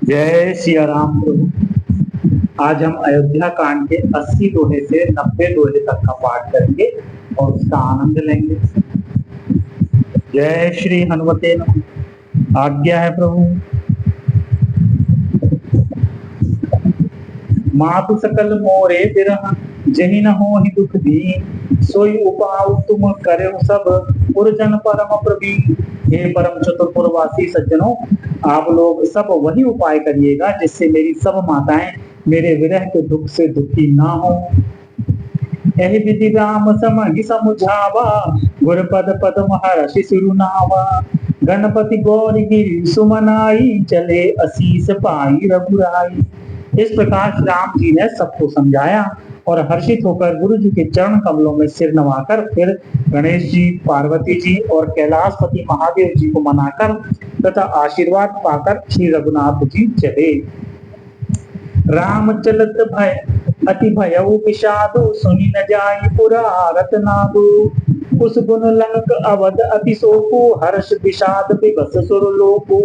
जय सिया राम प्रभु। आज हम अयोध्या कांड के 80 दोहे से 90 दोहे तक का पाठ करेंगे और उसका आनंद लेंगे। जय श्री हनुमते नमः। आज्ञा है प्रभु। मातु सकल मोरे बिरह जहि न हो ही दुख दीन सोई उपाउ तुम करे सब पुरजन परम प्रवीण। हे परम चतुरपुरवासी सज्जनों, आप लोग सब वही उपाय करिएगा जिससे मेरी सब माताएं मेरे विरह के दुख से दुखी ना हो। यही विधि राम समहि समुझावा गुरपद पद्म हर्षि सिरुनावा। गणपति गौरी गिरि सुमनाई चले असीस पाई रघुराई। इस प्रकार श्री राम जी ने सबको समझाया और हर्षित होकर गुरु जी के चरण कमलों में सिर नवाकर फिर गणेश जी, पार्वती जी और कैलाशपति महादेव जी को मनाकर तथा आशीर्वाद पाकर श्री रघुनाथ जी चले। राम चलत भय अति भयउ विषादु सुनि न जाई पुरा रतनादु। उस गुण लंक अवध अति शोको हर्ष विषाद विवश सुरलोको।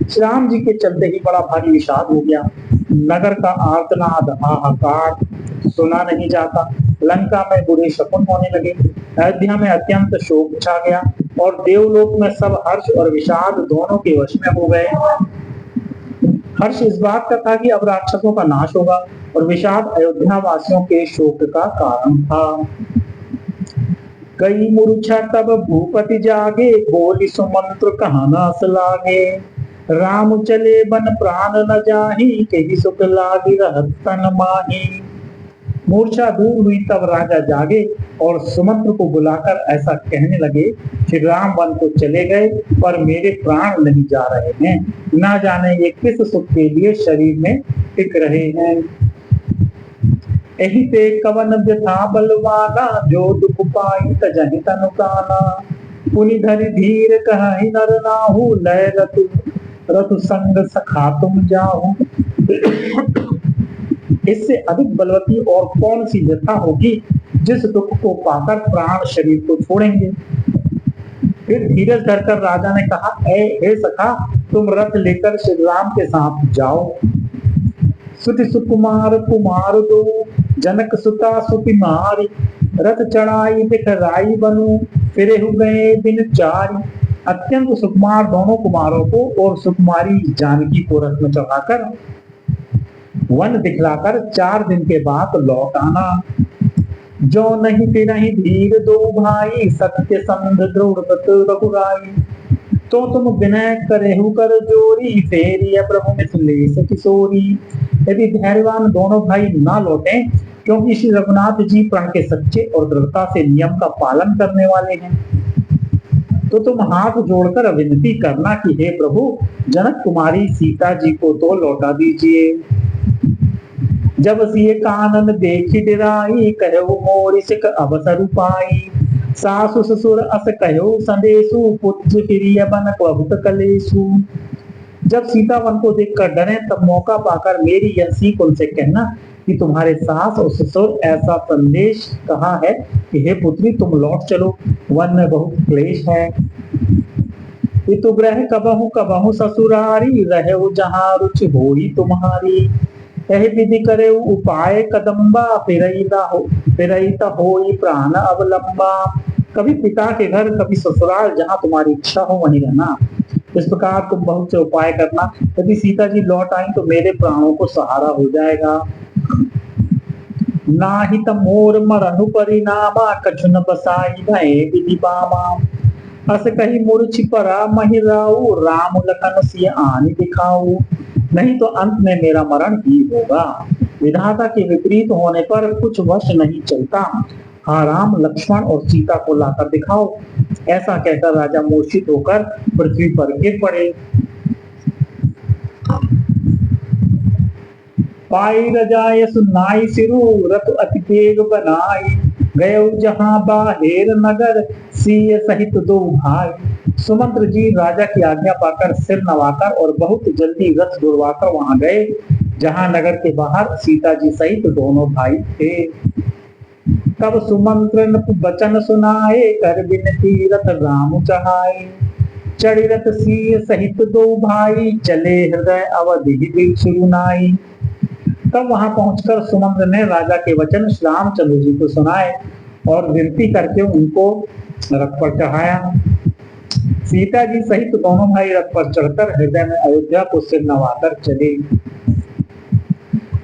श्री राम जी के चलते ही बड़ा भारी विषाद हो गया। नगर का आर्तनाद हाहाकार सुना नहीं जाता। लंका में बुरे शकुन होने लगे। अयोध्या में अत्यंत शोक छा गया और देवलोक में सब हर्ष और विषाद दोनों के वश में हो गए। हर्ष इस बात का था कि अब राक्षसों का नाश होगा और विषाद अयोध्या वासियों के शोक का कारण था। कई मूर्छा तब भूपति जागे बोली सुमंत्र कहा नास लागे। राम चले बन प्राण न जाही कही सुख लागी रहत तन माही। मूर्छा दूर हुई तब राजा जागे और सुमंत्र को बुलाकर ऐसा कहने लगे कि राम वन को चले गए पर मेरे प्राण नहीं जा रहे हैं। ना जाने ये किस सुख के लिए शरीर में टिक रहे हैं। यही ते कवन व्यथा बलवाना जो दुख पाई तजहि तनु काना। पुनि धरि धीर कहि नर नाहु लय रतु संग सखा तुम जाहु। इससे अधिक बलवती और कौन सी व्यथा होगी जिस दुख को पाकर प्राण शरीर को छोड़ेंगे। फिर धीरज धरकर राजा ने कहा, हे सखा, तुम रथ लेकर श्री राम के साथ जाओ। सुति सुकुमार कुमार दो जनक सुता सुति मारी। रथ चढ़ाई बिखराई बनु फिरे हु गए बिन चारी। अत्यंत सुकुमार दोनों कुमारों को और सुकुमारी जानकी को रथ में चढ़ाकर वन दिखलाकर 4 दिन के बाद लौट आना। जो नहीं फिरहि धीर दो भाई सत्य संध दृढ़ रघुराई। तो तुम विनय करेहु कर जोरी फेरिय प्रभु मिथिलेश किशोरी। यदि धैर्यवान दोनों भाई ना लौटे क्योंकि श्री रघुनाथ जी प्रण के सच्चे और दृढ़ता से नियम का पालन करने वाले हैं, तो तुम हाथ जोड़कर विनती करना कि हे प्रभु, जनक कुमारी सीता जी को तो लौटा दीजिए। जब सिए कानन देखी डिराई कहो मोरि सिक अवसर पाई। सासु ससुर अस कहो संदेशु पुत्र प्रिय बन बहुत कलेशु। जब सीता वन को देखकर डरे तब मौका पाकर मेरी यह सीख उनसे कहना कि तुम्हारे सास और ससुर ऐसा संदेश कहा है कि हे पुत्री, तुम लौट चलो, वन में बहुत क्लेश है। पितु ग्रह कबहु कबहु ससुरारी रहे जहाँ रुचि होई तुम्हारी। यही विधि करे उपाय कदम्बा फिरईता होई प्राण अवलंबा। कभी पिता के घर कभी ससुराल, जहाँ तुम्हारी इच्छा हो वहीं रहना। इस प्रकार तुम बहुत से उपाय करना। यदि सीता जी लौट आई तो मेरे प्राणों को सहारा हो जाएगा। नाहित मोर मरनु परिणामा कछु न बसाई भय विधि बामा। अस कही मूर्छि परा महिराऊ राम लखन सिय आनि दिखाऊ। नहीं तो अंत में मेरा मरण ही होगा। विधाता के विपरीत होने पर कुछ वश नहीं चलता। हाँ, राम लक्ष्मण और सीता को लाकर दिखाओ। ऐसा कहकर राजा मूर्छित होकर पृथ्वी पर गिर पड़े। पाई रजाय सुनाई सिरु रथ अति तेग बनाई। गयो जहां बाहेर नगर सिय सहित दो भाई। सुमंत्र जी राजा की आज्ञा पाकर सिर नवाकर और बहुत जल्दी रथ दौड़वाकर वहां गए जहां नगर के बाहर सीता जी सहित दोनों भाई थे। तब सुमंत्र बचन सुनाए कर बिनती रथ राम चढ़ाए। चढ़िरथ सिंह सहित दो भाई, चले हृदय अवधि सुनाई। तब वहां पहुंचकर सुमंत्र ने राजा के वचन श्री रामचंद्र जी को सुनाए और विनती करके उनको रथ पर चढ़ाया। सीता जी सहित दोनों भाई रथ पर चढ़कर हृदय में अयोध्या को सिर नवाकर चले।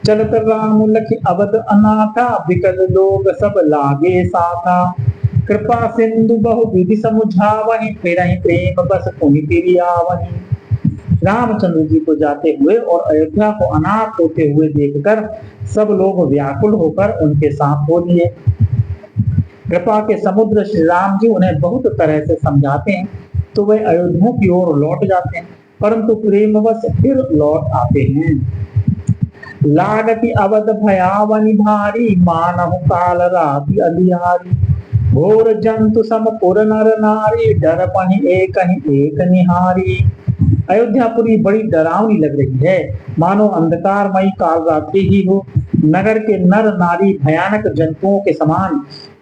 चलत राम लखि अवध अनाथा, विकल लोग सब लागे साथा। कृपा सिंधु बहु विधि समुझावहि, फिरहि प्रेम बस पुनि तिरि आवहि। रामचंद्र जी को जाते हुए और अयोध्या को अनाथ होते हुए देखकर सब लोग व्याकुल होकर उनके साथ हो लिए। कृपा के समुद्र श्री राम जी उन्हें बहुत तरह से समझाते हैं तो वे अयोध्या की ओर लौट जाते हैं, परंतु प्रेमवश फिर लौट आते हैं। लागति अवध भयावनि भारी, मानहु काल राति अंधियारी। घोर जंतु सम पुर नर नारी, डरपहि एक निहारी। अयोध्यापुरी बड़ी डरावनी लग रही है, मानो अंधकारमयी काल रात्रि ही हो। नगर के नर नारी भयानक जंतुओं के समान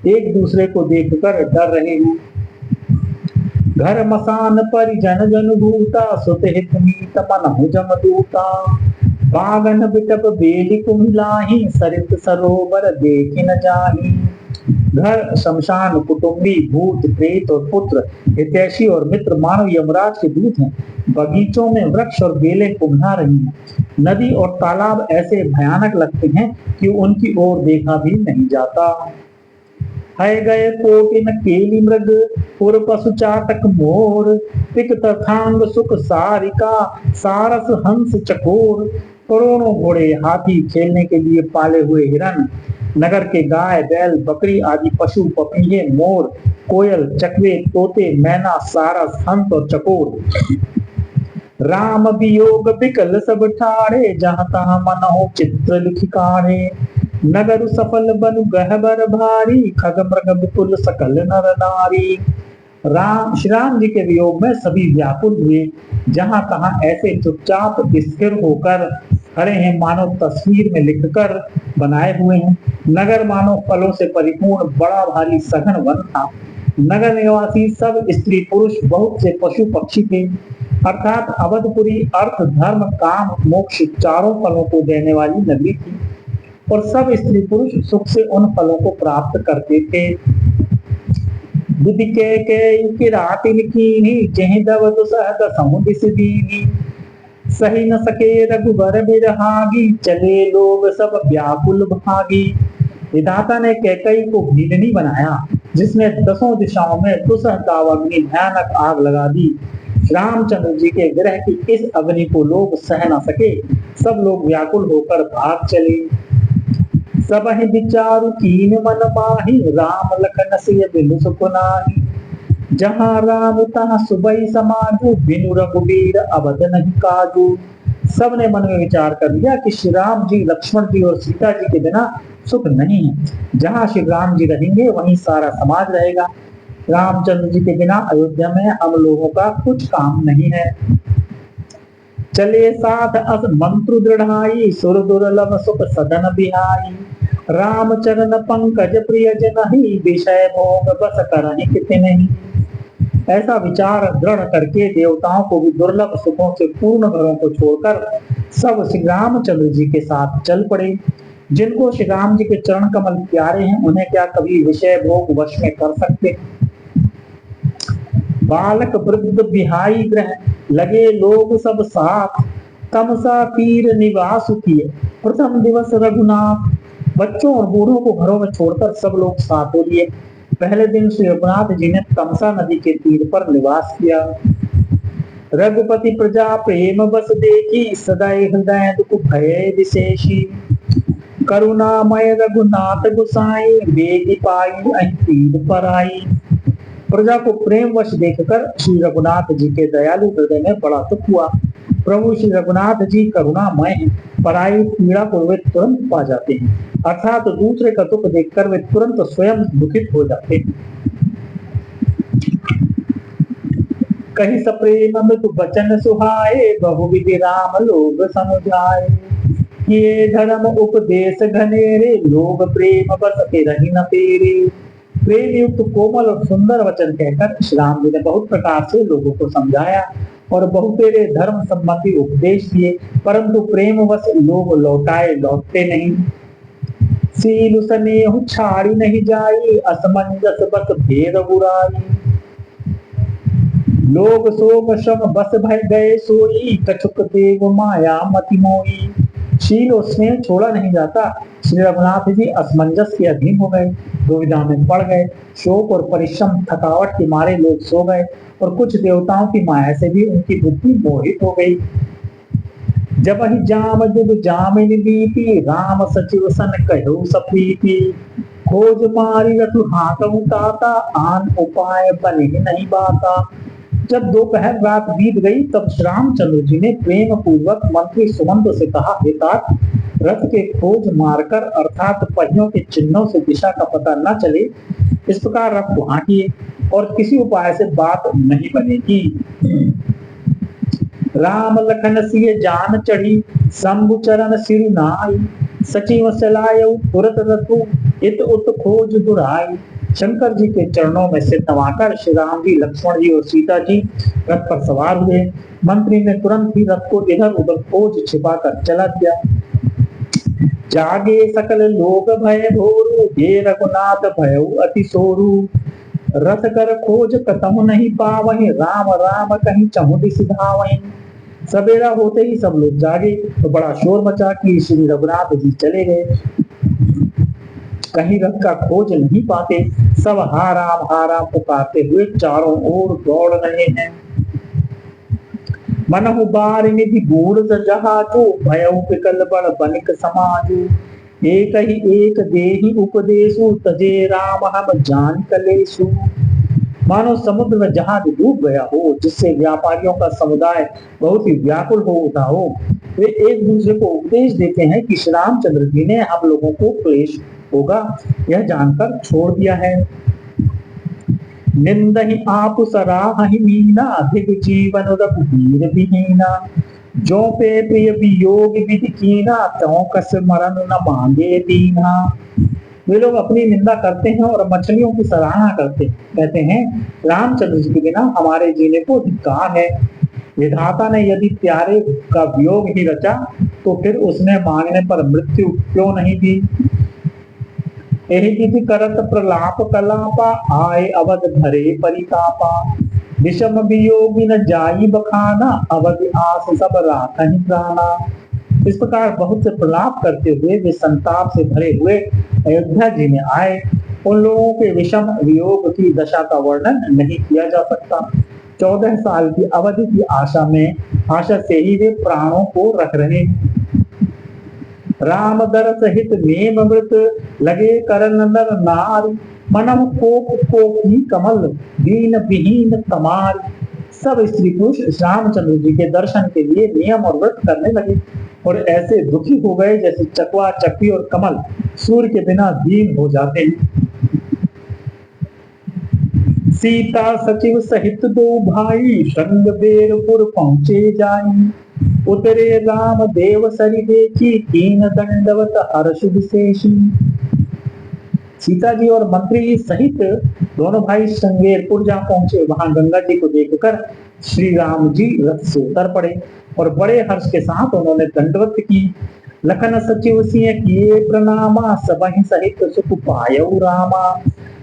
एक दूसरे को देखकर डर रहे हैं। घर मसान परिजन जन भूता, सुत हित मीत मनहु जमदूता। बागन बिटप बेली कुम्हिलाहि, सरित सरोवर देखि न जाहि। घर शमशान कुटुंबी भूत प्रेत और पुत्र हितैषी और मित्र मानव यमराज के दूत हैं। बगीचों में वृक्ष और बेलें कुम्हला रही हैं। नदी और तालाब ऐसे भयानक लगते हैं कि उनकी ओर देखा भी नहीं जाता। है गए कोटिन केली मृग, पुर पशु चाटक मोर। पिक तथांग सुख सारिका, सारस हंस चकोर। करोड़ों घोड़े हाथी खेलने के लिए पाले हुए हिरन, नगर के गाय बैल बकरी आदि पशु पपीहे मोर कोयल चकवे तोते मैना सारस हंस और चकोर। राम वियोग बिकल सब ठाड़े, जहाँ तहाँ मन हो चित्र लिखि काढ़े। नगर सफल बनु गहबर भारी, खग मृग विपुल सकल नर नारी। श्री राम जी के वियोग में सभी व्याकुल हुए, जहाँ तहाँ ऐसे चुपचाप स्थिर होकर खड़े हैं मानो तस्वीर में लिखकर बनाए हुए हैं। नगर मानो फलों से परिपूर्ण बड़ा भारी सघन वन था। नगर निवासी सब स्त्री पुरुष बहुत से पशु पक्षी थे, अर्थात अवधपुरी अर्थ धर्म काम मोक्ष चारों फलों को देने वाली नगरी थी और सब स्त्री पुरुष सुख से उन फलों को प्राप्त करते थे। विधि के किरातिन कीन्ही, जेहि दव दुसह समुदिस दीनी। सही न सके रघुबर बिरहागी, चले लोग सब व्याकुल भागी। विधाता ने कैकई को भीलनी बनाया, जिसने दसों दिशाओं में दुसह दावाग्नि भयानक आग लगा दी। रामचंद्र जी के विरह की इस अग्नि को लोग सह न सके, सब लोग व्याकुल होकर भाग चले। सबहि विचारु कीन मन माही, राम लखन सिय बिनु सुख नाहि। जहाँ राम तहाँ सुबह समाजू, बिनु रघुबीर अवध नहीं काजू। सबने मन में विचार कर लिया कि श्री राम जी लक्ष्मण जी और सीता जी के बिना सुख नहीं है। जहाँ श्री राम जी रहेंगे वहीं सारा समाज रहेगा। रामचंद्र जी के बिना अयोध्या में हम लोगों का कुछ काम नहीं है। चले साथ अस मंत्र दृढ़ाई, सुर दुर्लभ सुख सदन बिहाई। राम चरण पंकज प्रिय जनहि, विषय भोग बस करहि किति नहीं। ऐसा विचार दृढ़ करके देवताओं को भी दुर्लभ सुखों से पूर्ण घरों को छोड़कर सब श्री रामचंद्र जी के साथ चल पड़े। जिनको श्री राम जी के चरण कमल प्यारे हैं, उन्हें क्या कभी विषय भोग वश में कर सकते। बालक वृद्ध बिहाई ग्रह, लगे लोग सब साथ। तमसा तीर निवास किए, प्रथम दिवस रघुनाथ। बच्चों और बूढ़ों को घरों में छोड़कर सब लोग साथ हो लिए। पहले दिन श्री रघुनाथ जी ने तमसा नदी के तीर पर निवास किया। रघुपति प्रजा प्रेम बस देखी, सदैव हृदय दुख भय विशेषी। करुणामय रघुनाथ गोसाई, बेगी पाई अहि तीर पर आई। प्रजा को प्रेम वश देखकर श्री रघुनाथ जी के दयालु हृदय में बड़ा दुख हुआ। प्रभु श्री रघुनाथ जी करुणामय हैं, पराई पीड़ा को वे तुरंत पा जाते हैं, अर्थात दूसरे का दुख देखकर वे तुरंत स्वयं दुखित हो जाते हैं। कहीं सप्रेम मृदु वचन सुहाए, बहुविधि राम लोग समझाए। ये धर्म उपदेश घनेरे, लोग प्रेम बस रही न तेरे। प्रेम युक्त कोमल और सुंदर वचन कहकर श्री राम जी ने बहुत प्रकार से लोगों को समझाया और बहुतेरे धर्म संबंधी उपदेश दिए, परंतु प्रेमवश लोग लौटते नहीं। सील स्नेह छाड़ी नहीं जाई, असमंजस बस भेद बुराई। लोग शोक श्रम बस भय गए सोई, कछुक देव माया मति मोई। शील और स्नेह छोड़ा नहीं जाता। श्री रघुनाथ जी असमंजस के अधीन हो गए, दुविधा में पड़ गए। शोक और परिश्रम थकावट के मारे लोग सो गए और कुछ देवताओं की माया से भी उनकी बुद्धि मोहित हो गई। जब ही जाम जुग जामिन बीती, राम सचिव सन कहो सप्रीति। खोज मारी रतु हाथों ताता, आन उपाय बने नहीं बाता। जब दोपहर रात बीत गई तब श्री रामचंद्र जी ने प्रेम पूर्वक मंत्री सुमंत से कहा, हे तात, रथ के खोज मारकर अर्थात पहियों के चिन्हों से दिशा का पता न चले, इस प्रकार रथ को हाँकिए और किसी उपाय से बात नहीं बनेगी। राम लखन सिय जान चढ़ी, शंभु चरण सिरु नाई। सचिव सलायउ तुरत रतु, इत उत खोज दुराई। शंकर जी के चरणों में सिर नवाकर श्री राम जी, लक्ष्मण जी और सीता जी रथ पर सवार हुए। मंत्री ने तुरंत ही रथ को इधर उधर खोज छिपाकर चला दिया। जागे सकल लोग भय भोरू, हे रघुनाथ भयउ अति सोरू। रथ कर खोज कतहु नहीं पावहीं, राम राम कहीं चहुँ सिधावहीं। सवेरा होते ही सब लोग जागे तो बड़ा शोर मचा कि श्री रघुनाथ जी चले गए, कहीं रथ का खोज नहीं पाते। सब हा राम पुकारते हुए चारों ओर दौड़ रहे हैं। मनहु बार निधि बूढ़ जहाजो, भयउ विकल बड़ बनिक समाजो। एक ही एक देहि उपदेशु, तजे राम हम जान कलेशु। मानो समुद्र में जहाज डूब गया हो, जिससे व्यापारियों का समुदाय बहुत ही व्याकुल हो उठा हो। वे एक दूसरे को उपदेश देते हैं कि श्री रामचंद्र जी ने हम लोगों को क्लेश होगा यह जानकर छोड़ दिया है। निंदहि आप सराहि मीना, अधिक जीवन रघुबीर विहीना। जो पे प्रिय वियोग विधि कीना, त्यों कस मरण न मांगे दीना। वे लोग अपनी निंदा करते हैं और मछलियों की सराहना करते हैं, कहते हैं रामचंद्र जी के बिना हमारे जीने को धिक्कार है। विधाता ने यदि प्यारे का वियोग ही रचा तो फिर उसने मांगने पर मृत्यु क्यों नहीं दी। एहि विधि करत प्रलाप कलापा, आए अवध भरे परितापा। विषम वियोगी न जाई बखाना, अवधि आस सब राखहि प्राणा। इस प्रकार बहुत से प्रलाप करते हुए वे संताप से भरे हुए अयोध्या जी में आए। उन लोगों के विषम वियोग की दशा का वर्णन नहीं किया जा सकता। 14 साल की अवधि की आशा से ही वे प्राणों को रख रहे हैं। राम दर सहित नेम मृत, लगे करन नर नार। मनम कोपी कमल, दीन विहीन कमार। सब स्त्री पुरुष रामचंद्र जी के दर्शन के लिए नियम और व्रत करने लगे और ऐसे दुखी हो गए जैसे चकवा चक्की और कमल सूर्य के बिना दीन हो जाते हैं। सीता सचिव सहित दो भाई, श्रृंग बेरपुर पहुंचे जाई। उतरे राम देव सरि देखी, कीन दंडवत हर्ष विशेषी। सीता जी और मंत्री सहित दोनों भाई श्रृंगेरपुर जहाँ पहुंचे, वहां गंगा जी को देखकर श्री राम जी रथ से उतर पड़े और बड़े हर्ष के साथ उन्होंने दंडवत की। लखन सचिव सिंह किए प्रणामा, सबहि सहित सुख पायउ रामा।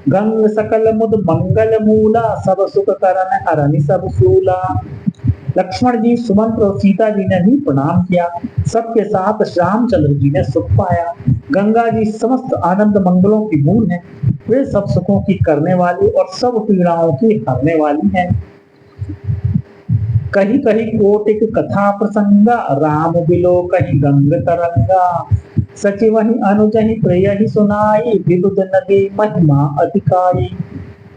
गंग सकल मुद मंगल मूला, सब सुख करन हरनि सब सूला। लक्ष्मण जी, सुमंत्र और सीता जी ने भी प्रणाम किया। सबके साथ रामचंद्र जी ने सुख पाया। गंगा जी समस्त आनंद मंगलों की मूल है। वे सब सुखों की करने वाली और सब पीड़ाओं की हरने वाली हैं। कहीं कहीं कोटिक कथा प्रसंगा, राम बिलो कहीं गंग तरंगा। सचिव ही अनुज ही प्रिय ही सुनाई, विदुद नदी महिमा अधिकाई।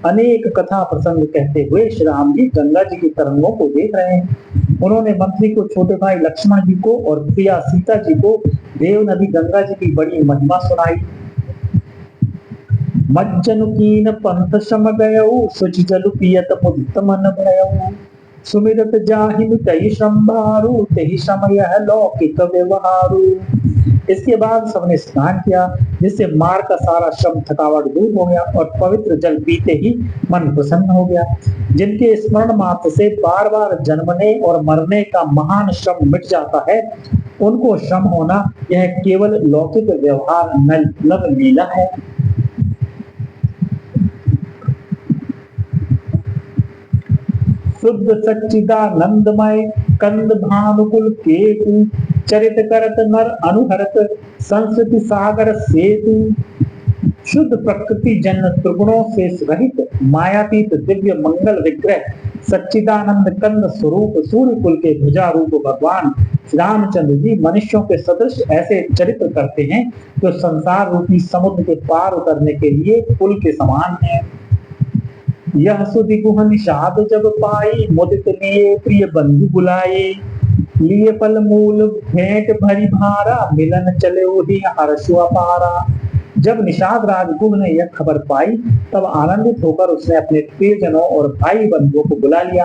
अनेक कथा प्रसंग कहते हुए श्री राम जी गंगा जी की तरंगों को देख रहे हैं। उन्होंने मंत्री को, छोटे भाई लक्ष्मण जी को और प्रिया सीता जी को देव नदी गंगा जी की बड़ी महिमा सुनाई। मज्जनु कीन पंथ सम गयऊ, सुचि जलु पियत मुदित मन भयऊ। सुमिरत जाहि कई श्रम्भारु, तेहि समय लौकिक व्यवहारु। इसके बाद सबने स्नान किया, जिससे मार्ग का सारा श्रम थकावट दूर हो गया और पवित्र जल पीते ही मन प्रसन्न हो गया। जिनके स्मरण मात्र से बार बार जन्मने और मरने का महान श्रम मिट जाता है, उनको श्रम होना यह केवल लौकिक व्यवहार नव लीला है। शुद्ध सच्चिदानंदमय कंद भानुकुल केतु चरित करत नर अनुहरत संस्कृति सागर सेतु। शुद्ध प्रकृति जन त्रिगुणों से रहित मायातीत दिव्य मंगल विग्रह सच्चिदानंद कंद स्वरूप सूर्य कुल के ध्वजा रूप भगवान रामचंद्र जी मनुष्यों के सदृश ऐसे चरित्र करते हैं जो संसार रूपी समुद्र के पार उतरने के लिए पुल के समान है। यह सुधि गुह निषाद जब पाई मुदित लिए प्रिय बंधु बुलाए, लिए फल मूल भेंट भरी भारा मिलन चले ही हर्ष अपारा। जब निषाद राजगुह ने यह खबर पाई तब आनंदित होकर उसने अपने प्रियजनों और भाई बंधुओं को बुला लिया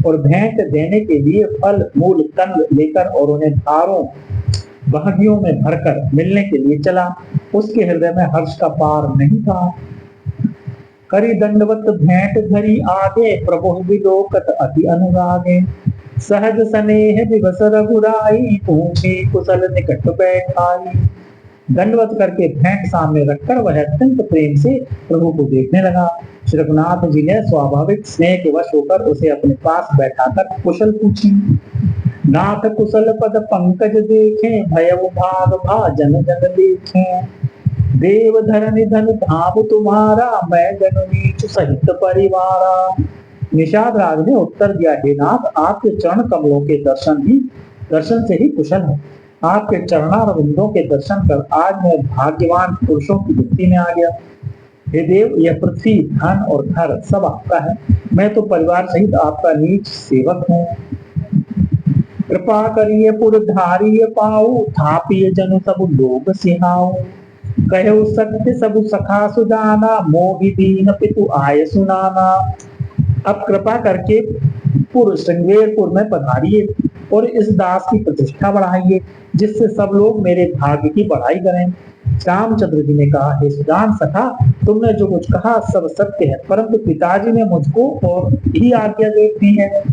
और भेंट देने के लिए फल मूल कंद लेकर और उन्हें धारों बहगियों में भरकर मिलने के लिए चला। उसके हृदय में हर्ष का पार नहीं था। करी दंडवत भेंट धरी आगे प्रभु विलोकत अति अनुरागे, सहज स्नेह दिवस रघुराई पूछी कुशल निकट बैठाई। दंडवत करके भेंट सामने रखकर वह अत्यंत प्रेम से प्रभु को देखने लगा। श्री रघुनाथ जी ने स्वाभाविक स्नेह के वश होकर उसे अपने पास बैठाकर कुशल पूछी। नाथ कुशल पद पंकज देखे भयउ भाग भाजन जन देखे, देव धर निधन धाम तुम्हारा मैं जननीच सहित परिवारा। निषाद राज ने उत्तर दिया, हे नाथ आपके चरण कमलों के दर्शन से ही कुशल है। आपके चरणारविंदों के दर्शन कर आज मैं भाग्यवान पुरुषों की गिनती में आ गया। हे देव, यह पृथ्वी धन और घर सब आपका है, मैं तो परिवार सहित आपका नीच सेवक हूँ। कृपा करिए पुरधारिय पाऊ थापिय जनु सब लोग सिहाऊ, कहो सत्य सब सखा सुजाना मोहि दीन पितु आय सुनाना। अब कृपा करके श्रृंगेरपुर में पधारिए और इस दास की प्रतिष्ठा बढ़ाइए, जिससे सब लोग मेरे भाग्य की बढ़ाई करें। रामचंद्र जी ने कहा, हे सुजान सखा, तुमने जो कुछ कहा सब सत्य है, परंतु पिताजी ने मुझको और ही आज्ञा दी है।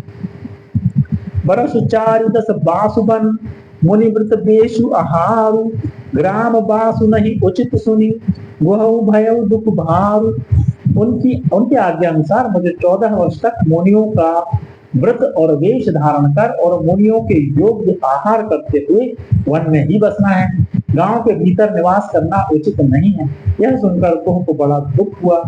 बरस 4 बासुबन मुनि व्रत बेशु आहारु, ग्राम बासु नहीं उचित सुनी गुहु भयउ दुख भारु। उनके आज्ञा अनुसार मुझे 14 वर्ष तक मुनियों का व्रत और वेश धारण कर और मुनियों के योग्य आहार करते हुए वन में ही बसना है। गांव के भीतर निवास करना उचित नहीं है। यह सुनकर कुह को बड़ा दुख हुआ।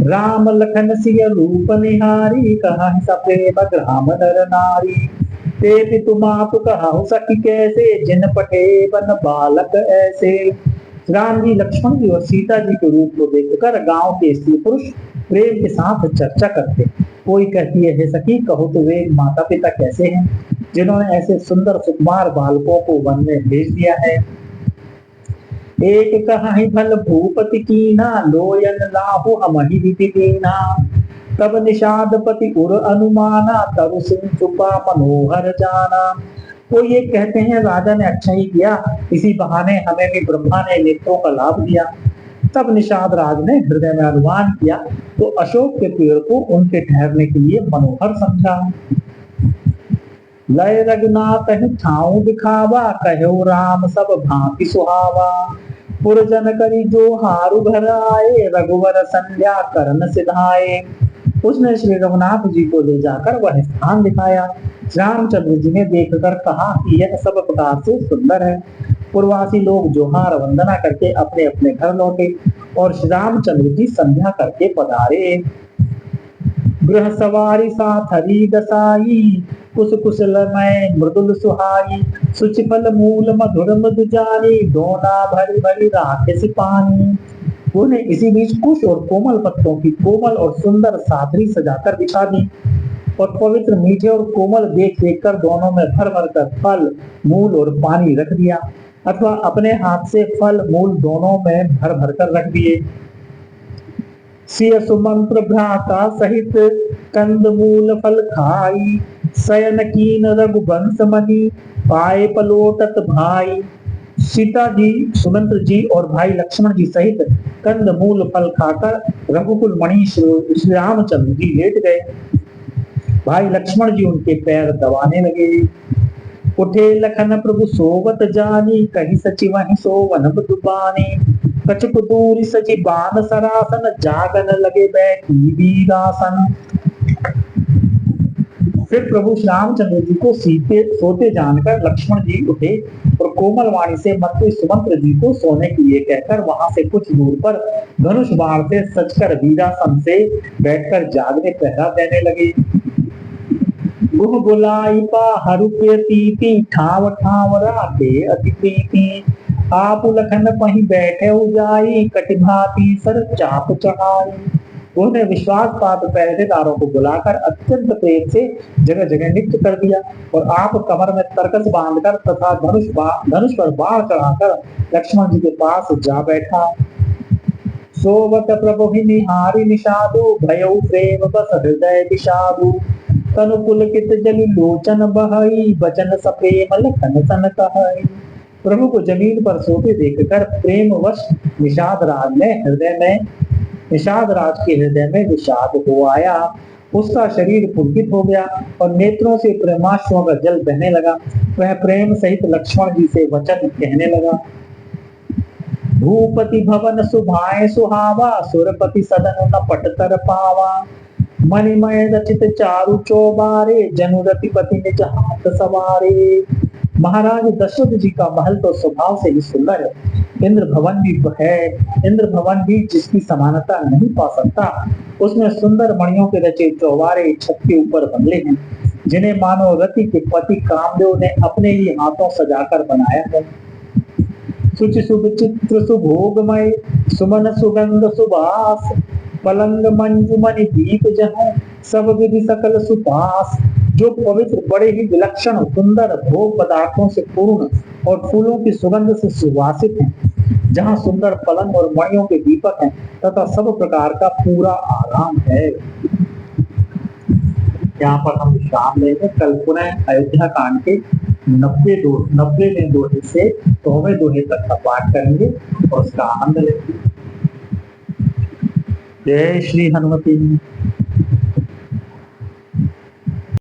राम लखन सिय रूप निहारी, कहा सप्रेम ग्राम नर नारी, ते पितु मातु कहाहु सखी कैसे, जिन पठे बन बालक ऐसे। राम जी, लक्ष्मण जी और सीता जी के रूप को देखकर गांव के स्त्री पुरुष प्रेम के साथ चर्चा करते। कोई कहती है, हे सखी, कहो तो वे माता पिता कैसे हैं जिन्होंने ऐसे सुंदर सुकुमार बालकों को वन में भेज दिया है। एक कहाहि भल भूपति कीना, लोयन लाहु हमहि विधि दीना, तब निषादपति उर अनुमाना, तरु सिंह चुपा मनोहर जाना। तो ये कहते हैं, राजा ने अच्छा ही किया, इसी बहाने हमें भी ब्रह्मा ने नेत्रों का लाभ दिया। तब निषाद राज ने हृदय में अनुमान किया तो अशोक के पेड़ को उनके ठहरने के लिए मनोहर समझा। लय रघुनाथ ठाऊ दिखावा, कहो राम सब भांति सुहावा, पुरजन करी जो हारु घर आए, रघुवर संध्या करण सिधाए। उसने श्री रघुनाथ जी को ले जाकर वह स्थान दिखाया। रामचंद्र जी ने देखकर कहा कि यह सब प्रकार से सुंदर है। पूर्वासी लोग जोहार वंदना करके अपने अपने घर लौटे और श्री रामचंद्र जी संध्या करके पधारे। गृह सवारी साथ हरी दसाई, कुश कुशलमय मृदुल सुहाई, सुचिफल मूल मधुर मधु जानी, दोना भरी भरी राखे सिपानी। उन्हें इसी बीच कुश और कोमल पत्तों की कोमल और सुंदर सादरी सजाकर दिखा दी और पवित्र मीठे और कोमल देख देखकर दोनों में भर भर कर फल मूल और पानी रख दिया, अथवा अपने हाथ से फल मूल दोनों में भर भर कर रख दिए। सिय सुमंत्र भ्राता सहित कंद मूल फल खाई, शयन कीन रघुवंश मणि, पाए पलोटत भाई। सीता जी, सुमंत्र जी और भाई लक्ष्मण जी सहित कंद मूल फल खाकर रघुकुल मणि श्री रामचंद्र जी लेट गए। भाई लक्ष्मण जी उनके पैर दबाने लगे। उठे लखन प्रभु सोवत जानी, कही सचिव सोवन दुबानी। कछुक दूरी सची बान सरासन, जागन लगे बैठी वीरासन। फिर प्रभु श्री रामचंद्र जी को सोते जानकर लक्ष्मण जी उठे और कोमल वाणी से मंत्री सुमंत्र जी को सोने के लिए कहकर वहां से कुछ दूर पर धनुष बाण से सचकर वीरासन से बैठकर जागने पहरा देने लगे। गुह गुलाई पाहरु प्रीति, ठाव ठाव राखे अति प्रीति। आप लखन पही बैठे जाई, कटिभाती सर चाप चढ़ाई। उन्होंने विश्वास पात्र पहरेदारों को बुलाकर अत्यंत प्रेम से जगह जगह नृत्य कर दिया और आप कमर में तरकस बांधकर तथा धनुष पर बाण चढ़ाकर लक्ष्मण जी के पास जा बैठा। सोवत प्रभु निहारी निषादु, भयउ प्रेम बस हृदय विषादु। तनु पुलकित जलि लोचन बहई, बचन सप्रेम लखन सन कहई। प्रभु को जमीन पर सोते देखकर प्रेमवश निषाद राज के हृदय में विषाद हो आया। उसका शरीर पुलकित हो गया और नेत्रों से प्रेमाश्रुओं का जल बहने लगा। वह प्रेम सहित लक्ष्मण जी से वचन कहने लगा। भूपति भवन सुभाए सुहावा, सुरपति सदन न पटतर पावा। मणिमय रचित चारु चौबारे, जनु रतिपति निज हाथ सवारे। महाराज दशरथ जी का महल तो स्वभाव से ही सुंदर है। इंद्र भवन भी जिसकी समानता नहीं पा सकता। उसमें सुंदर मणियों के रचे चौबारे छत के ऊपर बंगले हैं, जिन्हें मानो रति के पति कामदेव ने अपने ही हाथों सजाकर बनाया है। सुचि शुभ चित्र सुभोगमय, सुमन सुगंध सुबास। पलंग मंजुमणि दीप जहाँ, सब विधि सकल सुपास। जो पवित्र बड़े ही विलक्षण सुंदर भोग पदार्थों से पूर्ण और फूलों की सुगंध से सुवासित हैं, जहाँ सुंदर पलंग और मणियों के दीपक हैं तथा सब प्रकार का पूरा आराम है। यहाँ पर हम विश्राम लेंगे। कल पुनः अयोध्या कांड के 90वें दोहे से 100वें दोहे तक का पाठ करेंगे और उसका आनंद लेंगे। जय श्री हनुमती।